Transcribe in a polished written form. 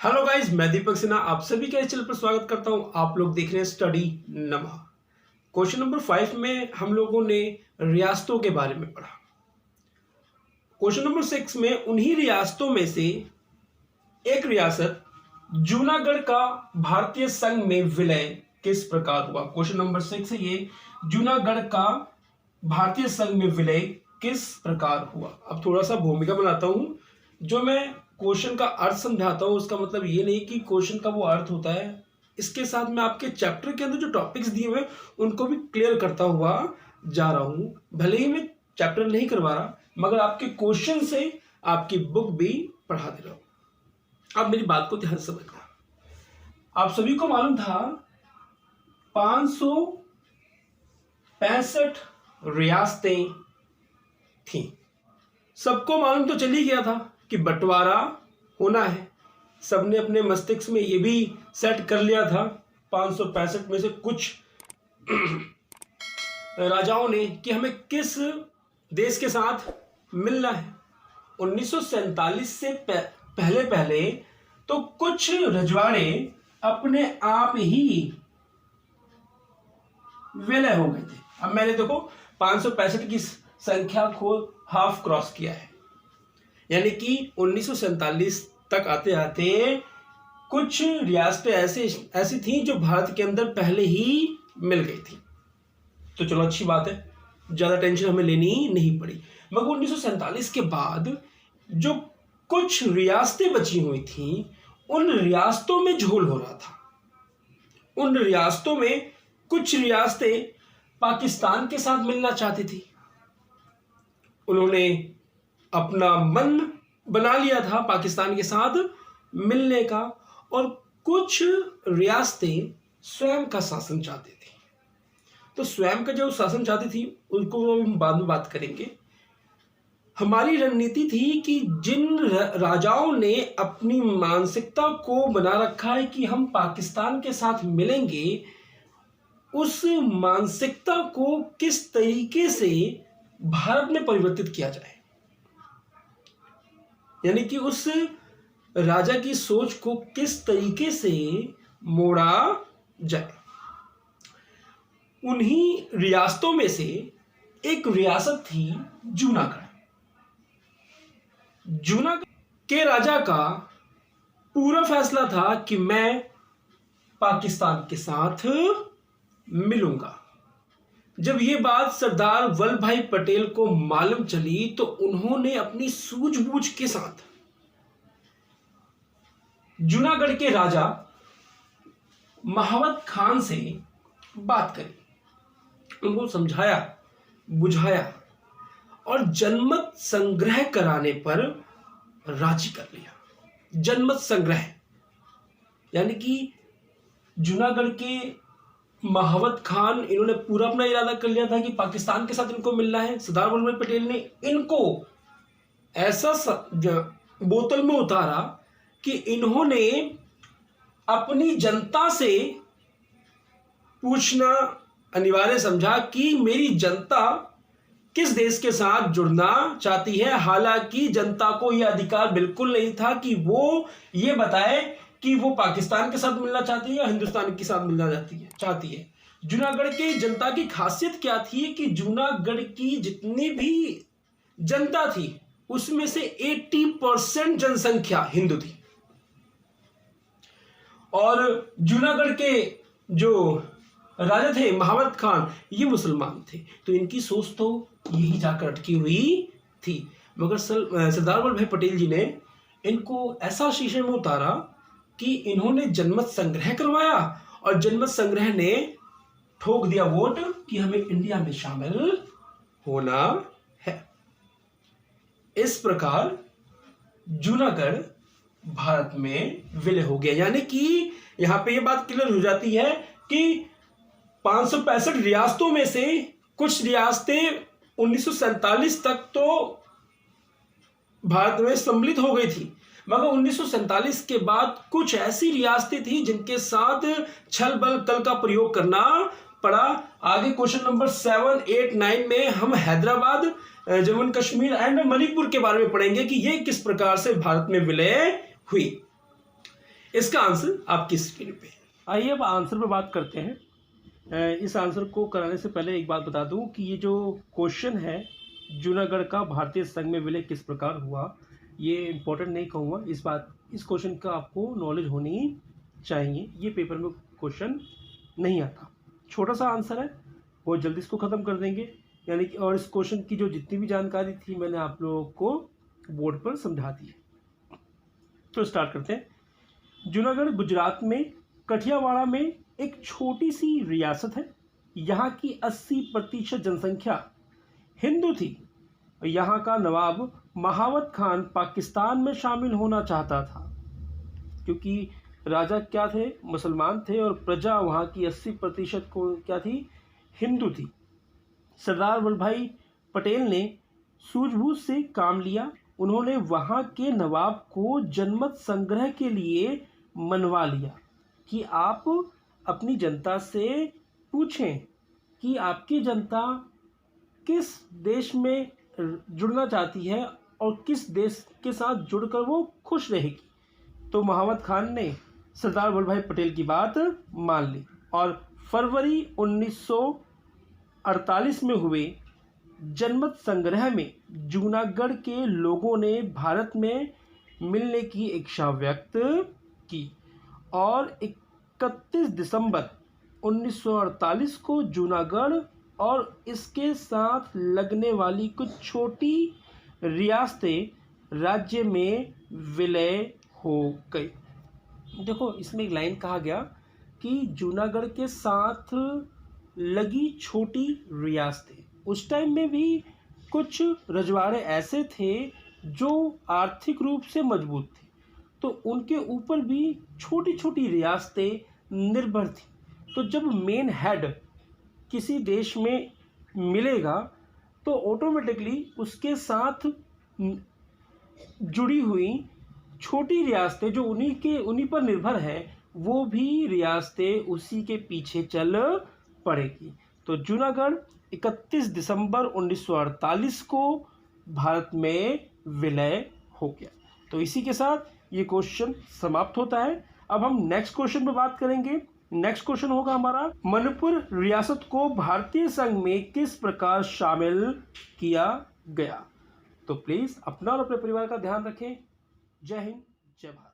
Hello guys, मैं दीपक सिन्हा आप सभी का इस चैनल पर स्वागत करता हूं। आप लोग देख रहे हैं स्टडी नमा। क्वेश्चन नंबर 5 में हम लोगों ने रियासतों के बारे में पढ़ा। क्वेश्चन नंबर 6 में उन्हीं रियासतों में से एक रियासत जूनागढ़ का भारतीय संघ में विलय किस प्रकार हुआ। क्वेश्चन नंबर 6 है ये, जूनागढ़ का भारतीय संघ में विलय किस प्रकार हुआ। अब थोड़ा सा भूमिका बनाता हूं। जो मैं क्वेश्चन का अर्थ समझाता हूं उसका मतलब ये नहीं कि क्वेश्चन का वो अर्थ होता है, इसके साथ मैं आपके चैप्टर के अंदर जो टॉपिक्स दिए हुए उनको भी क्लियर करता हुआ जा रहा हूं। भले ही मैं चैप्टर नहीं करवा रहा मगर आपके क्वेश्चन से आपकी बुक भी पढ़ा दे रहा हूं। अब मेरी बात को ध्यान से समझना। आप सभी को मालूम था 565 रियासतें थी। सबको मालूम तो चल ही गया था कि बंटवारा होना है। सबने अपने मस्तिष्क में ये भी सेट कर लिया था 565 में से कुछ राजाओं ने कि हमें किस देश के साथ मिलना है। 1947 से पहले पहले तो कुछ रजवाड़े अपने आप ही विलय हो गए थे। अब मैंने देखो 565 की संख्या को हाफ क्रॉस किया है, यानी कि 1947 तक आते आते कुछ रियासतें ऐसी थी जो भारत के अंदर पहले ही मिल गई थी। तो चलो अच्छी बात है, ज़्यादा टेंशन हमें लेनी नहीं पड़ी। मगर 1947 के बाद जो कुछ रियासतें बची हुई थी उन रियासतों में झोल हो रहा था। उन रियासतों में कुछ रियासतें पाकिस्तान के साथ मिलना चाहती थी। उन्होंने अपना मन बना लिया था पाकिस्तान के साथ मिलने का, और कुछ रियासतें स्वयं का शासन चाहती थी। तो स्वयं का जो शासन चाहती थी उनको हम बाद में बात करेंगे। हमारी रणनीति थी कि जिन राजाओं ने अपनी मानसिकता को बना रखा है कि हम पाकिस्तान के साथ मिलेंगे, उस मानसिकता को किस तरीके से भारत में परिवर्तित किया जाए, यानी कि उस राजा की सोच को किस तरीके से मोड़ा जाए। उन्हीं रियासतों में से एक रियासत थी जूनागढ़। जूनागढ़ के राजा का पूरा फैसला था कि मैं पाकिस्तान के साथ मिलूंगा। जब ये बात सरदार वल्लभ भाई पटेल को मालूम चली तो उन्होंने अपनी सूझबूझ के साथ जूनागढ़ के राजा महावत खान से बात करी, उनको समझाया बुझाया और जनमत संग्रह कराने पर राजी कर लिया। जनमत संग्रह यानी कि जूनागढ़ के महावत खान, इन्होंने पूरा अपना इरादा कर लिया था कि पाकिस्तान के साथ इनको मिलना है। सरदार वल्लभ भाई पटेल ने इनको ऐसा बोतल में उतारा कि इन्होंने अपनी जनता से पूछना अनिवार्य समझा कि मेरी जनता किस देश के साथ जुड़ना चाहती है। हालांकि जनता को यह अधिकार बिल्कुल नहीं था कि वो ये बताए कि वो पाकिस्तान के साथ मिलना चाहती है या हिंदुस्तान के साथ मिलना चाहती है। जूनागढ़ की जनता की खासियत क्या थी कि जूनागढ़ की जितनी भी जनता थी उसमें से 80% जनसंख्या हिंदू थी, और जूनागढ़ के जो राजा थे महावत खान ये मुसलमान थे। तो इनकी सोच तो यही जाकर अटकी हुई थी। मगर सरदार वल्लभ भाई पटेल जी ने इनको ऐसा शीशे में उतारा कि इन्होंने जनमत संग्रह करवाया और जनमत संग्रह ने ठोक दिया वोट कि हमें इंडिया में शामिल होना है। इस प्रकार जूनागढ़ भारत में विलय हो गया। यानी कि यहां पे ये बात क्लियर हो जाती है कि 565 रियासतों में से कुछ रियासतें 1947 तक तो भारत में सम्मिलित हो गई थी, मगर 1947 के बाद कुछ ऐसी रियासतें थी जिनके साथ छल बल कल का प्रयोग करना पड़ा। आगे क्वेश्चन नंबर 7, 8, 9 में हम हैदराबाद, जम्मू कश्मीर एंड मणिपुर के बारे में पढ़ेंगे कि ये किस प्रकार से भारत में विलय हुई। इसका आंसर आपकी स्क्रीन पे है। आइए अब आंसर पे बात करते हैं। इस आंसर को कराने से पहले एक बात बता दूं कि ये जो क्वेश्चन है जूनागढ़ का भारतीय संघ में विलय किस प्रकार हुआ, ये इम्पोर्टेंट नहीं कहूँगा। इस क्वेश्चन का आपको नॉलेज होनी चाहिए। ये पेपर में क्वेश्चन नहीं आता, छोटा सा आंसर है, बहुत जल्दी इसको ख़त्म कर देंगे यानी कि। और इस क्वेश्चन की जो जितनी भी जानकारी थी मैंने आप लोगों को बोर्ड पर समझा दी है। तो स्टार्ट करते हैं। जूनागढ़ गुजरात में कठियावाड़ा में एक छोटी सी रियासत है। यहाँ की 80% जनसंख्या हिंदू थी। यहाँ का नवाब महावत खान पाकिस्तान में शामिल होना चाहता था, क्योंकि राजा क्या थे, मुसलमान थे, और प्रजा वहाँ की 80% को क्या थी, हिंदू थी। सरदार वल्लभ भाई पटेल ने सूझबूझ से काम लिया। उन्होंने वहाँ के नवाब को जनमत संग्रह के लिए मनवा लिया कि आप अपनी जनता से पूछें कि आपकी जनता किस देश में जुड़ना चाहती है और किस देश के साथ जुड़कर वो खुश रहेगी। तो महावत खान ने सरदार वल्लभ भाई पटेल की बात मान ली और फरवरी 1948 में हुए जनमत संग्रह में जूनागढ़ के लोगों ने भारत में मिलने की इच्छा व्यक्त की और 31 दिसंबर 1948 को जूनागढ़ और इसके साथ लगने वाली कुछ छोटी रियासतें राज्य में विलय हो गई। देखो, इसमें एक लाइन कहा गया कि जूनागढ़ के साथ लगी छोटी रियासतें। उस टाइम में भी कुछ रजवाड़े ऐसे थे जो आर्थिक रूप से मजबूत थे, तो उनके ऊपर भी छोटी छोटी रियासतें निर्भर थी। तो जब मेन हेड किसी देश में मिलेगा तो ऑटोमेटिकली उसके साथ जुड़ी हुई छोटी रियासतें जो उन्हीं पर निर्भर है, वो भी रियासतें उसी के पीछे चल पड़ेगी। तो जूनागढ़ 31 दिसंबर 1948 को भारत में विलय हो गया। तो इसी के साथ ये क्वेश्चन समाप्त होता है। अब हम नेक्स्ट क्वेश्चन पे बात करेंगे। नेक्स्ट क्वेश्चन होगा हमारा, मणिपुर रियासत को भारतीय संघ में किस प्रकार शामिल किया गया। तो प्लीज अपना और अपने परिवार का ध्यान रखें। जय हिंद, जय भारत।